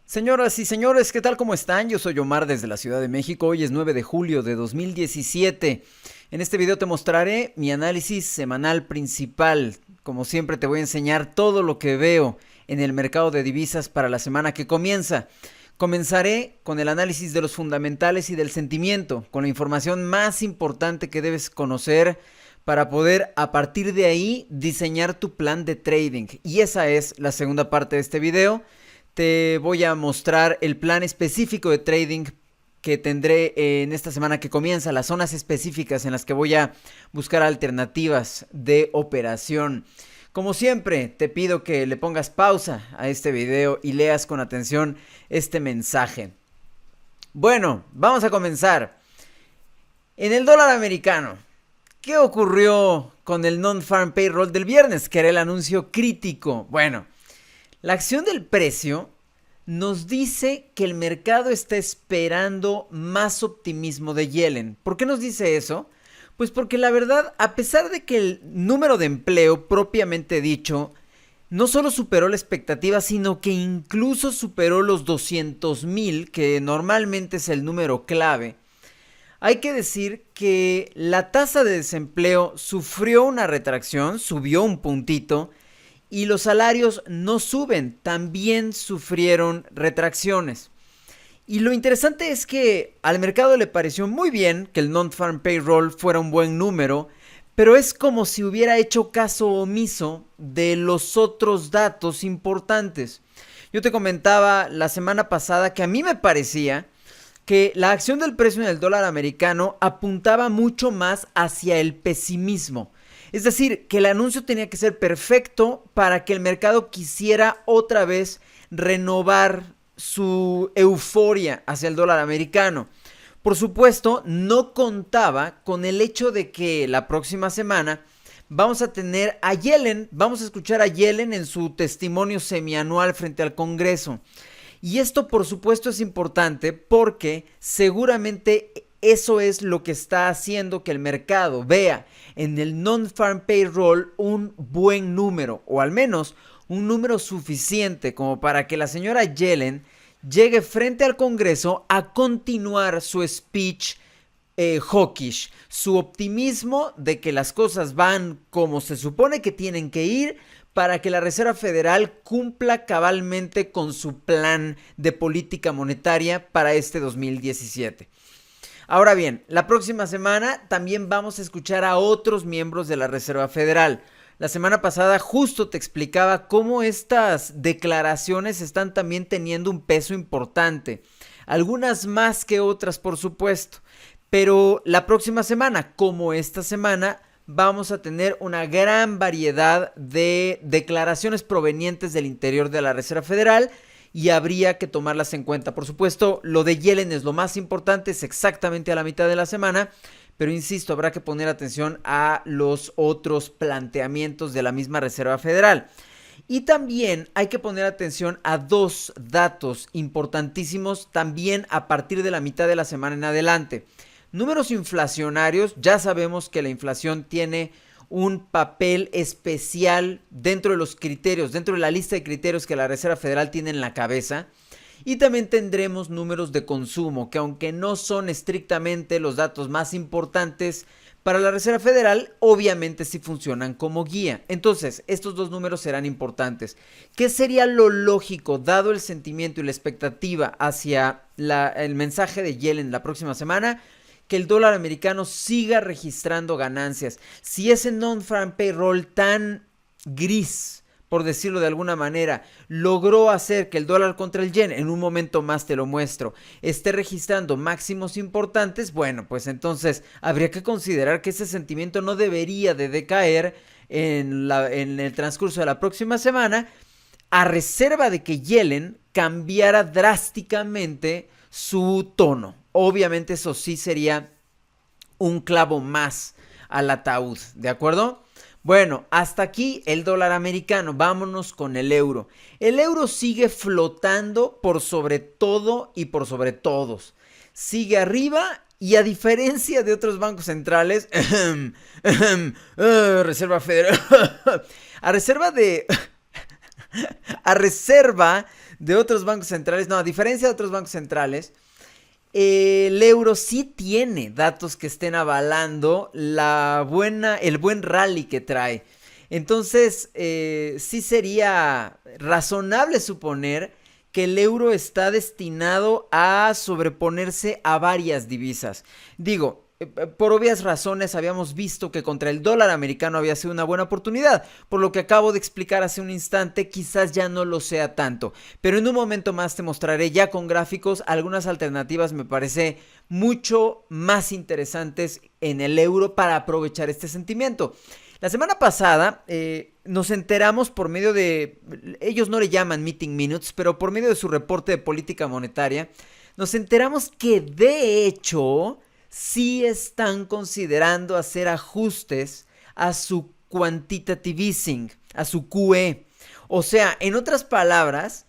Señoras y señores, ¿qué tal? ¿Cómo están? Yo soy Omar desde la Ciudad de México. Hoy es 9 de julio de 2017. En este video te mostraré mi análisis semanal principal. Como siempre te voy a enseñar todo lo que veo en el mercado de divisas para la semana que comienza. Comenzaré con el análisis de los fundamentales y del sentimiento, con la información más importante que debes conocer para poder a partir de ahí diseñar tu plan de trading. Y esa es la segunda parte de este video. Te voy a mostrar el plan específico de trading que tendré en esta semana que comienza, las zonas específicas en las que voy a buscar alternativas de operación. Como siempre, te pido que le pongas pausa a este video y leas con atención este mensaje. Bueno, vamos a comenzar. En el dólar americano, ¿qué ocurrió con el non-farm payroll del viernes, que era el anuncio crítico? Bueno, la acción del precio nos dice que el mercado está esperando más optimismo de Yellen. ¿Por qué nos dice eso? Pues porque la verdad, a pesar de que el número de empleo propiamente dicho no solo superó la expectativa, sino que incluso superó los 200,000, que normalmente es el número clave, hay que decir que la tasa de desempleo sufrió una retracción, subió un puntito, y los salarios no suben, también sufrieron retracciones. Y lo interesante es que al mercado le pareció muy bien que el non-farm payroll fuera un buen número, pero es como si hubiera hecho caso omiso de los otros datos importantes. Yo te comentaba la semana pasada que a mí me parecía que la acción del precio en el dólar americano apuntaba mucho más hacia el pesimismo. Es decir, que el anuncio tenía que ser perfecto para que el mercado quisiera otra vez renovar su euforia hacia el dólar americano. Por supuesto, no contaba con el hecho de que la próxima semana vamos a tener a Yellen, vamos a escuchar a Yellen en su testimonio semianual frente al Congreso. Y esto, por supuesto, es importante porque seguramente eso es lo que está haciendo que el mercado vea en el non-farm payroll un buen número, o al menos un número suficiente como para que la señora Yellen llegue frente al Congreso a continuar su speech hawkish, su optimismo de que las cosas van como se supone que tienen que ir para que la Reserva Federal cumpla cabalmente con su plan de política monetaria para este 2017. Ahora bien, la próxima semana también vamos a escuchar a otros miembros de la Reserva Federal. La semana pasada justo te explicaba cómo estas declaraciones están también teniendo un peso importante. Algunas más que otras, por supuesto. Pero la próxima semana, como esta semana, vamos a tener una gran variedad de declaraciones provenientes del interior de la Reserva Federal y habría que tomarlas en cuenta. Por supuesto, lo de Yellen es lo más importante, es exactamente a la mitad de la semana, pero insisto, habrá que poner atención a los otros planteamientos de la misma Reserva Federal. Y también hay que poner atención a dos datos importantísimos también a partir de la mitad de la semana en adelante. Números inflacionarios, ya sabemos que la inflación tiene un papel especial dentro de los criterios, dentro de la lista de criterios que la Reserva Federal tiene en la cabeza. Y también tendremos números de consumo, que aunque no son estrictamente los datos más importantes para la Reserva Federal, obviamente sí funcionan como guía. Entonces, estos dos números serán importantes. ¿Qué sería lo lógico, dado el sentimiento y la expectativa hacia el mensaje de Yellen la próxima semana? Que el dólar americano siga registrando ganancias. Si ese non-farm payroll tan gris, por decirlo de alguna manera, logró hacer que el dólar contra el yen, en un momento más te lo muestro, esté registrando máximos importantes, bueno, pues entonces habría que considerar que ese sentimiento no debería de decaer en el transcurso de la próxima semana, a reserva de que Yellen cambiara drásticamente su tono. Obviamente eso sí sería un clavo más al ataúd, ¿de acuerdo? Bueno, hasta aquí el dólar americano, vámonos con el euro. El euro sigue flotando por sobre todo y por sobre todos. Sigue arriba y a diferencia de otros bancos centrales, Reserva Federal, a reserva de otros bancos centrales, no, a diferencia de otros bancos centrales, el euro sí tiene datos que estén avalando el buen rally que trae. Entonces, sí sería razonable suponer que el euro está destinado a sobreponerse a varias divisas. Digo, por obvias razones habíamos visto que contra el dólar americano había sido una buena oportunidad, por lo que acabo de explicar hace un instante, quizás ya no lo sea tanto, pero en un momento más te mostraré ya con gráficos algunas alternativas me parece mucho más interesantes en el euro para aprovechar este sentimiento. La semana pasada nos enteramos por medio de, ellos no le llaman meeting minutes, pero por medio de su reporte de política monetaria, nos enteramos que de hecho sí están considerando hacer ajustes a su quantitative easing, a su QE. O sea, en otras palabras,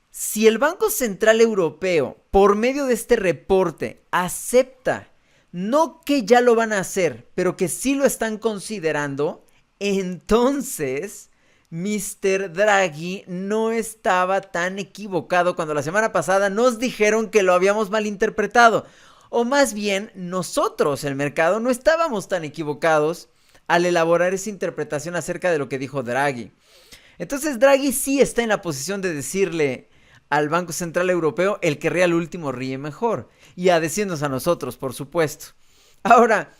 si el Banco Central Europeo, por medio de este reporte, acepta, no que ya lo van a hacer, pero que sí lo están considerando, entonces Mr. Draghi no estaba tan equivocado cuando la semana pasada nos dijeron que lo habíamos malinterpretado. O más bien, nosotros, el mercado, no estábamos tan equivocados al elaborar esa interpretación acerca de lo que dijo Draghi. Entonces Draghi sí está en la posición de decirle al Banco Central Europeo, el que ríe al último ríe mejor. Y a decirnos a nosotros, por supuesto. Ahora,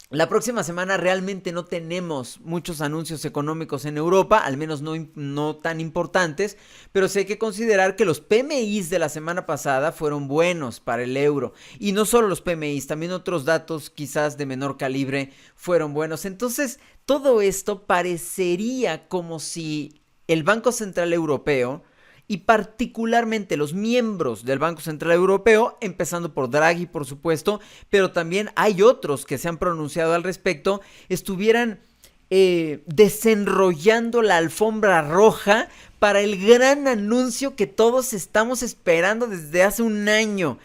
la próxima semana realmente no tenemos muchos anuncios económicos en Europa, al menos no tan importantes, pero sí hay que considerar que los PMIs de la semana pasada fueron buenos para el euro. Y no solo los PMIs, también otros datos quizás de menor calibre fueron buenos. Entonces, todo esto parecería como si el Banco Central Europeo y particularmente los miembros del Banco Central Europeo, empezando por Draghi, por supuesto, pero también hay otros que se han pronunciado al respecto, estuvieran desenrollando la alfombra roja para el gran anuncio que todos estamos esperando desde hace un año.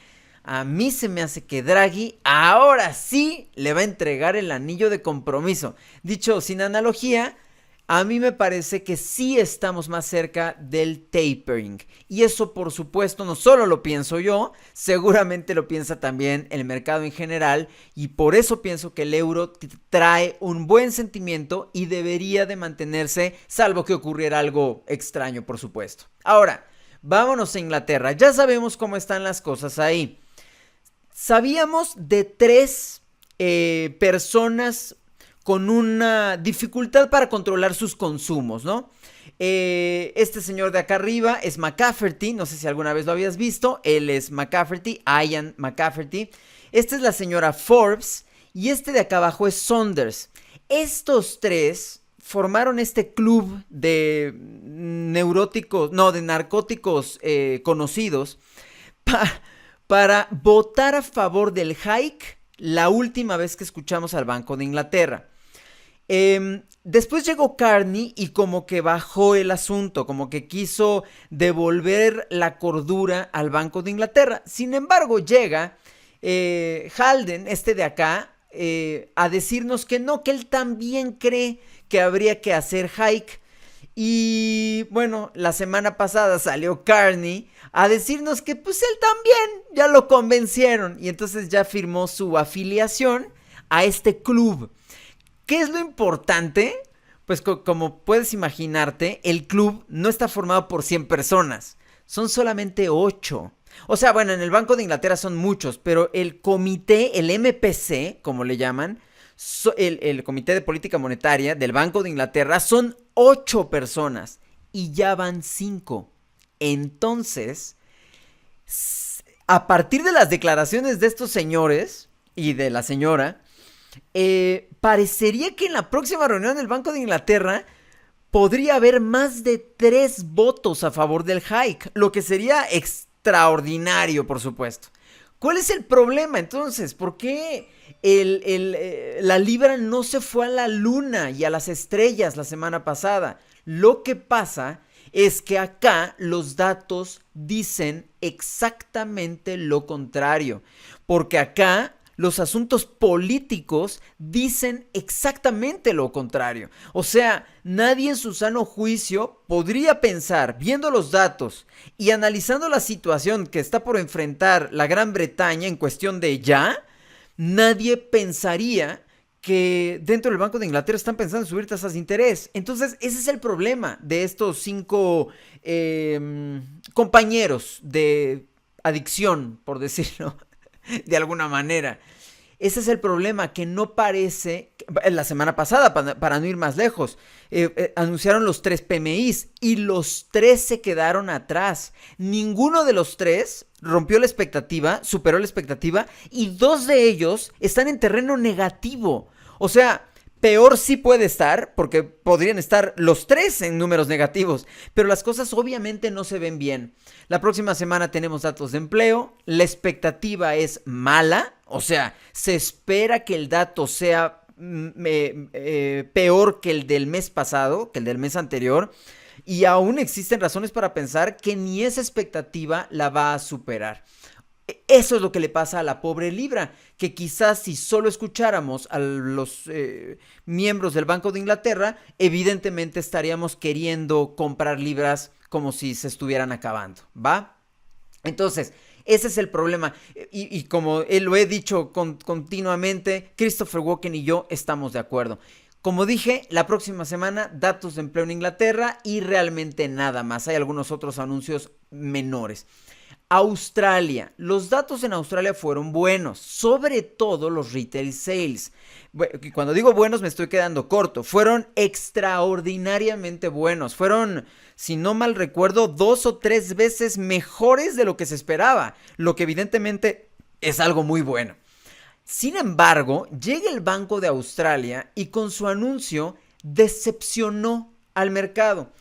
A mí se me hace que Draghi ahora sí le va a entregar el anillo de compromiso. Dicho sin analogía, a mí me parece que sí estamos más cerca del tapering. Y eso, por supuesto, no solo lo pienso yo, seguramente lo piensa también el mercado en general. Y por eso pienso que el euro trae un buen sentimiento y debería de mantenerse, salvo que ocurriera algo extraño, por supuesto. Ahora, vámonos a Inglaterra. Ya sabemos cómo están las cosas ahí. Sabíamos de 3 personas con una dificultad para controlar sus consumos, ¿no? Este señor de acá arriba es McCafferty, no sé si alguna vez lo habías visto, él es McCafferty, Ian McCafferty. Esta es la señora Forbes y este de acá abajo es Saunders. Estos 3 formaron este club de neuróticos, no, de narcóticos conocidos para votar a favor del hike la última vez que escuchamos al Banco de Inglaterra. Después llegó Carney y como que bajó el asunto, como que quiso devolver la cordura al Banco de Inglaterra. Sin embargo, llega Halden, este de acá, a decirnos que no, que él también cree que habría que hacer hike. Y bueno, la semana pasada salió Carney a decirnos que pues él también ya lo convencieron y entonces ya firmó su afiliación a este club. ¿Qué es lo importante? Pues como puedes imaginarte, el club no está formado por 100 personas, son solamente 8. O sea, bueno, en el Banco de Inglaterra son muchos, pero el comité, el MPC, como le llaman, el Comité de Política Monetaria del Banco de Inglaterra son 8 personas y ya van 5. Entonces, a partir de las declaraciones de estos señores y de la señora, parecería que en la próxima reunión del Banco de Inglaterra podría haber más de 3 votos a favor del hike, lo que sería extraordinario, por supuesto. ¿Cuál es el problema entonces? ¿Por qué la libra no se fue a la luna y a las estrellas la semana pasada? Lo que pasa es que acá los datos dicen exactamente lo contrario, porque acá Los asuntos políticos dicen exactamente lo contrario. O sea, nadie en su sano juicio podría pensar, viendo los datos y analizando la situación que está por enfrentar la Gran Bretaña en cuestión de ya, nadie pensaría que dentro del Banco de Inglaterra están pensando en subir tasas de interés. Entonces, ese es el problema de estos 5 compañeros de adicción, por decirlo de alguna manera. Ese es el problema, que no parece... La semana pasada, para no ir más lejos, anunciaron los 3 PMIs y los 3 se quedaron atrás. Ninguno de los 3 rompió la expectativa, superó la expectativa, y 2 de ellos están en terreno negativo. O sea, peor sí puede estar, porque podrían estar los 3 en números negativos, pero las cosas obviamente no se ven bien. La próxima semana tenemos datos de empleo, la expectativa es mala, o sea, se espera que el dato sea peor que el del mes pasado, que el del mes anterior, y aún existen razones para pensar que ni esa expectativa la va a superar. Eso es lo que le pasa a la pobre libra, que quizás si solo escucháramos a los miembros del Banco de Inglaterra, evidentemente estaríamos queriendo comprar libras como si se estuvieran acabando, ¿va? Entonces, ese es el problema, y como lo he dicho continuamente, Christopher Walken y yo estamos de acuerdo. Como dije, la próxima semana datos de empleo en Inglaterra y realmente nada más. Hay algunos otros anuncios menores. Australia, los datos en Australia fueron buenos, sobre todo los retail sales. Cuando digo buenos me estoy quedando corto, fueron extraordinariamente buenos, fueron, si no mal recuerdo, 2 o 3 veces mejores de lo que se esperaba, lo que evidentemente es algo muy bueno. Sin embargo, llega el Banco de Australia y con su anuncio decepcionó al mercado.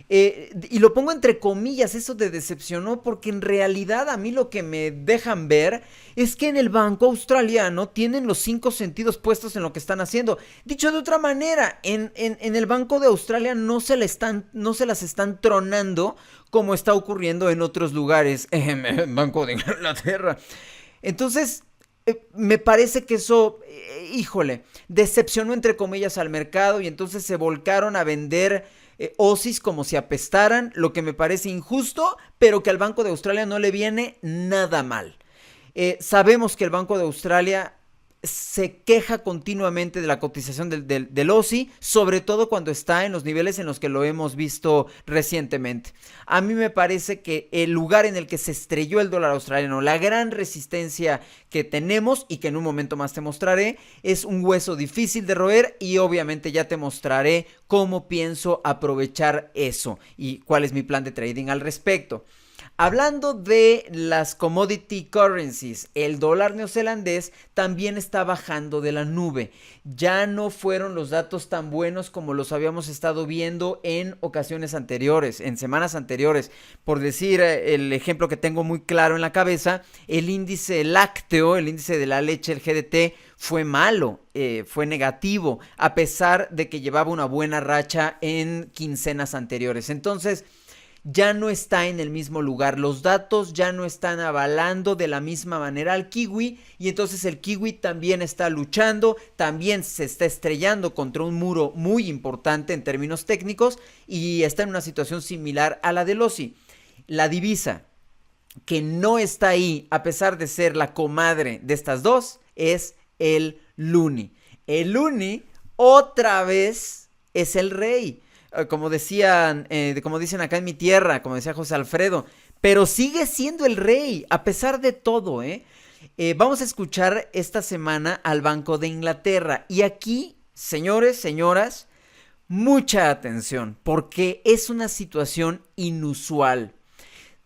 Y lo pongo entre comillas, eso de decepcionó, porque en realidad a mí lo que me dejan ver es que en el banco australiano tienen los 5 sentidos puestos en lo que están haciendo. Dicho de otra manera, en el Banco de Australia no se las están tronando como está ocurriendo en otros lugares, en el Banco de Inglaterra. Entonces, me parece que eso, híjole, decepcionó entre comillas al mercado, y entonces se volcaron a vender OSIs como si apestaran, lo que me parece injusto, pero que al Banco de Australia no le viene nada mal. Sabemos que el Banco de Australia se queja continuamente de la cotización del OSI, sobre todo cuando está en los niveles en los que lo hemos visto recientemente. A mí me parece que el lugar en el que se estrelló el dólar australiano, la gran resistencia que tenemos y que en un momento más te mostraré, es un hueso difícil de roer, y obviamente ya te mostraré cómo pienso aprovechar eso y cuál es mi plan de trading al respecto. Hablando de las commodity currencies, el dólar neozelandés también está bajando de la nube. Ya no fueron los datos tan buenos como los habíamos estado viendo en ocasiones anteriores, en semanas anteriores. Por decir el ejemplo que tengo muy claro en la cabeza, el índice lácteo, el índice de la leche, el GDT, fue malo, fue negativo, a pesar de que llevaba una buena racha en quincenas anteriores. Entonces, ya no está en el mismo lugar, los datos ya no están avalando de la misma manera al kiwi, y entonces el kiwi también está luchando, también se está estrellando contra un muro muy importante en términos técnicos, y está en una situación similar a la del OSI. La divisa que no está ahí, a pesar de ser la comadre de estas dos, es el luni. El luni otra vez es el rey. Como decían, como dicen acá en mi tierra, como decía José Alfredo, pero sigue siendo el rey, a pesar de todo, vamos a escuchar esta semana al Banco de Inglaterra, y aquí, señores, señoras, mucha atención, porque es una situación inusual.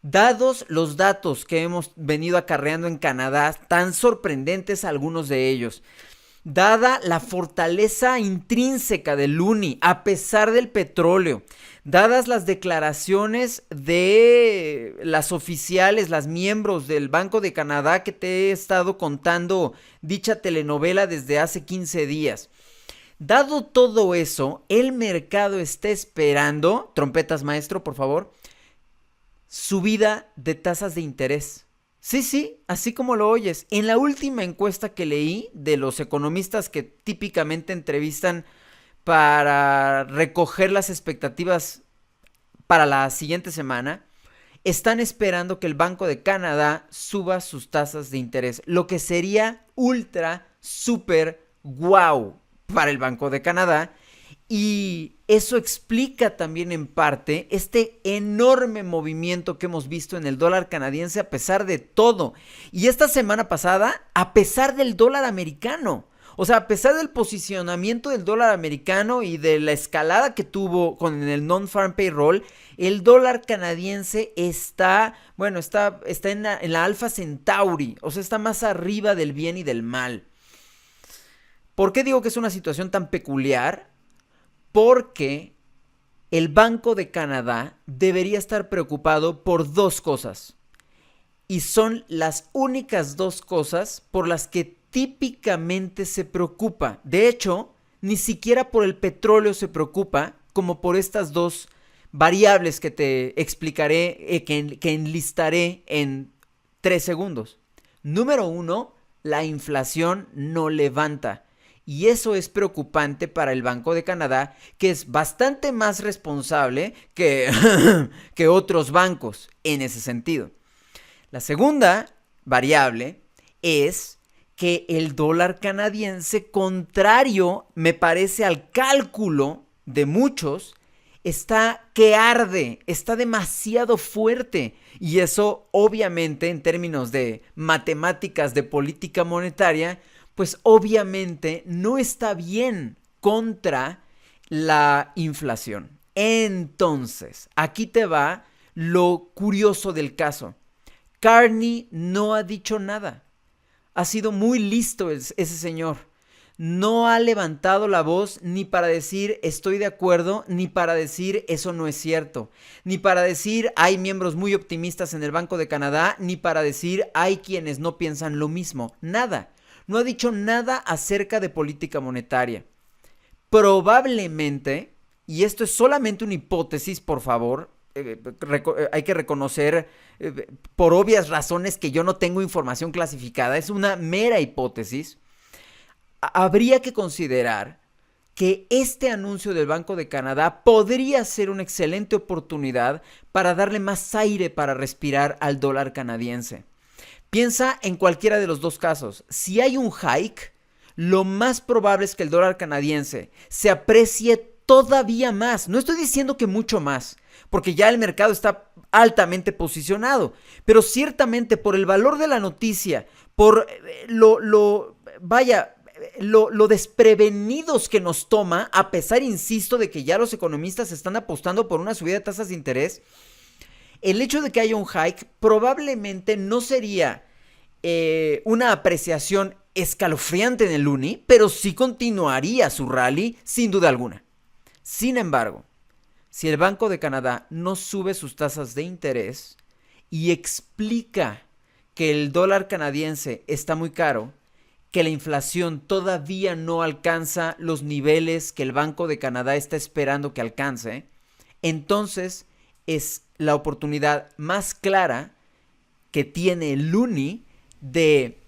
Dados los datos que hemos venido acarreando en Canadá, tan sorprendentes algunos de ellos, dada la fortaleza intrínseca del luni, a pesar del petróleo, dadas las declaraciones de las oficiales, las miembros del Banco de Canadá que te he estado contando dicha telenovela desde hace 15 días. Dado todo eso, el mercado está esperando, trompetas maestro, por favor, subida de tasas de interés. Sí, sí, así como lo oyes. En la última encuesta que leí de los economistas que típicamente entrevistan para recoger las expectativas para la siguiente semana, están esperando que el Banco de Canadá suba sus tasas de interés, lo que sería ultra, súper guau para el Banco de Canadá. Y eso explica también en parte este enorme movimiento que hemos visto en el dólar canadiense a pesar de todo. Y esta semana pasada, a pesar del dólar americano. O sea, a pesar del posicionamiento del dólar americano y de la escalada que tuvo con el non-farm payroll, el dólar canadiense está, bueno, está en la Alpha Centauri. O sea, está más arriba del bien y del mal. ¿Por qué digo que es una situación tan peculiar? Porque el Banco de Canadá debería estar preocupado por dos cosas. Y son las únicas dos cosas por las que típicamente se preocupa. De hecho, ni siquiera por el petróleo se preocupa como por estas dos variables que te explicaré, que enlistaré en 3 segundos. Número uno, la inflación no levanta. Y eso es preocupante para el Banco de Canadá, que es bastante más responsable que, que otros bancos en ese sentido. La segunda variable es que el dólar canadiense, contrario, me parece, al cálculo de muchos, está que arde, está demasiado fuerte. Y eso, obviamente, en términos de matemáticas de política monetaria, pues obviamente no está bien contra la inflación. Entonces, aquí te va lo curioso del caso. Carney no ha dicho nada. Ha sido muy listo ese señor. No ha levantado la voz ni para decir estoy de acuerdo, ni para decir eso no es cierto, ni para decir hay miembros muy optimistas en el Banco de Canadá, ni para decir hay quienes no piensan lo mismo. Nada. No ha dicho nada acerca de política monetaria. Probablemente, y esto es solamente una hipótesis, por favor, hay que reconocer por obvias razones que yo no tengo información clasificada, es una mera hipótesis. Habría que considerar que este anuncio del Banco de Canadá podría ser una excelente oportunidad para darle más aire para respirar al dólar canadiense. Piensa en cualquiera de los dos casos. Si hay un hike, lo más probable es que el dólar canadiense se aprecie todavía más. No estoy diciendo que mucho más, porque ya el mercado está altamente posicionado, pero ciertamente por el valor de la noticia, por lo desprevenidos que nos toma, a pesar, insisto, de que ya los economistas están apostando por una subida de tasas de interés, el hecho de que haya un hike probablemente no sería una apreciación escalofriante en el luni, pero sí continuaría su rally sin duda alguna. Sin embargo, si el Banco de Canadá no sube sus tasas de interés y explica que el dólar canadiense está muy caro, que la inflación todavía no alcanza los niveles que el Banco de Canadá está esperando que alcance, entonces es la oportunidad más clara que tiene el luni de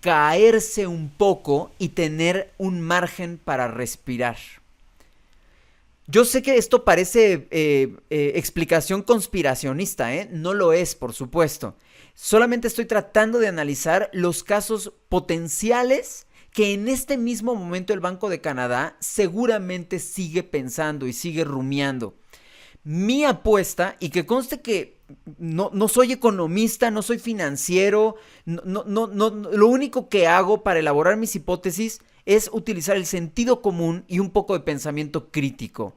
caerse un poco y tener un margen para respirar. Yo sé que esto parece explicación conspiracionista, no lo es, por supuesto. Solamente estoy tratando de analizar los casos potenciales que en este mismo momento el Banco de Canadá seguramente sigue pensando y sigue rumiando. Mi apuesta, y que conste que no soy economista, no soy financiero, lo único que hago para elaborar mis hipótesis es utilizar el sentido común y un poco de pensamiento crítico.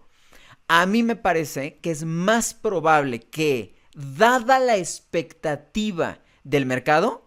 A mí me parece que es más probable que, dada la expectativa del mercado,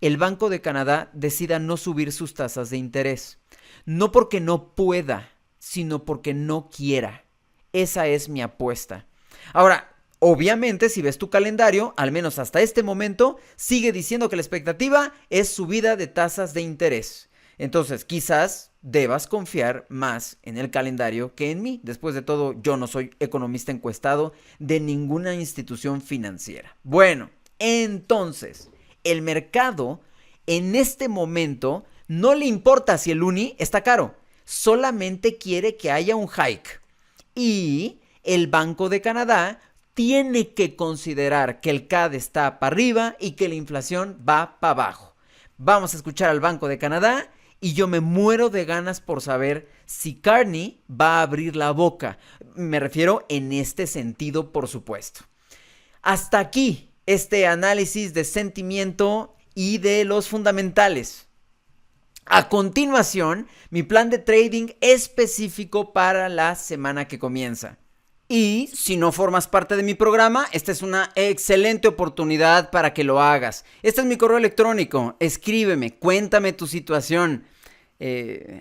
el Banco de Canadá decida no subir sus tasas de interés. No porque no pueda, sino porque no quiera. Esa es mi apuesta. Ahora, obviamente, si ves tu calendario, al menos hasta este momento, sigue diciendo que la expectativa es subida de tasas de interés. Entonces, quizás debas confiar más en el calendario que en mí. Después de todo, yo no soy economista encuestado de ninguna institución financiera. Bueno, entonces, El mercado en este momento no le importa si el uni está caro, solamente quiere que haya un hike. Y el Banco de Canadá tiene que considerar que el CAD está para arriba y que la inflación va para abajo. Vamos a escuchar al Banco de Canadá y yo me muero de ganas por saber si Carney va a abrir la boca. Me refiero en este sentido, por supuesto. Hasta aquí este análisis de sentimiento y de los fundamentales. A continuación, mi plan de trading específico para la semana que comienza. Y si no formas parte de mi programa, esta es una excelente oportunidad para que lo hagas. Este es mi correo electrónico. Escríbeme, cuéntame tu situación.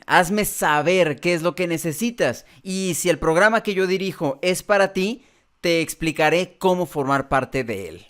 Hazme saber qué es lo que necesitas. Y si el programa que yo dirijo es para ti, te explicaré cómo formar parte de él.